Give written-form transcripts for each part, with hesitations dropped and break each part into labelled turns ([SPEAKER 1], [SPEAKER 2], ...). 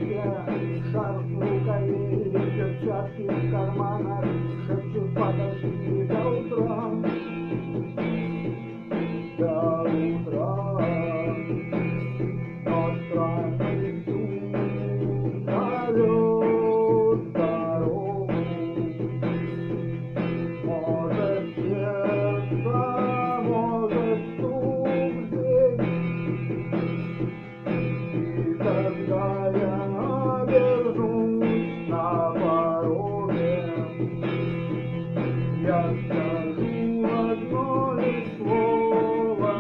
[SPEAKER 1] руке, шарф в рукаве, перчатки в карманах, шепчут: подожди до утра, до утра. Но странный стук зовет дорогу, может сердце, может стук здесь. И когда я обернусь на пороге, я скажу одно лишь слово: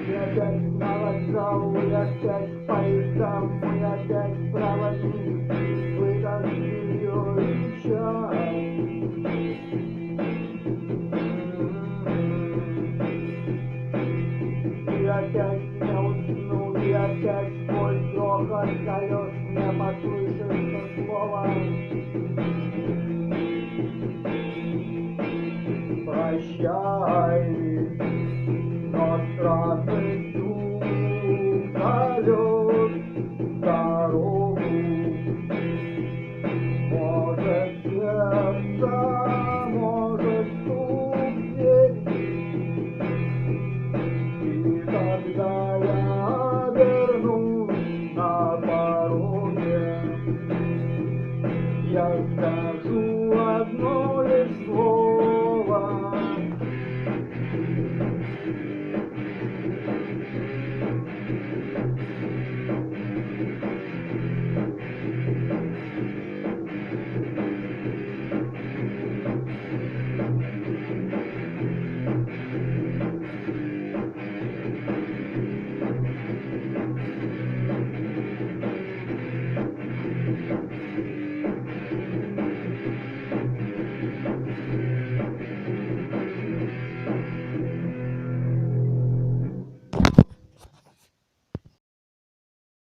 [SPEAKER 1] и опять на вокзал, и опять к поездам, и опять проводник выдаст ее и чай. И опять не усну, и опять сквозь грохот колес мне послышится слово: прощай. Но странный стук зовет дорогу, может сердце, может стук здесь. И когда я обернусь на пороге, я скажу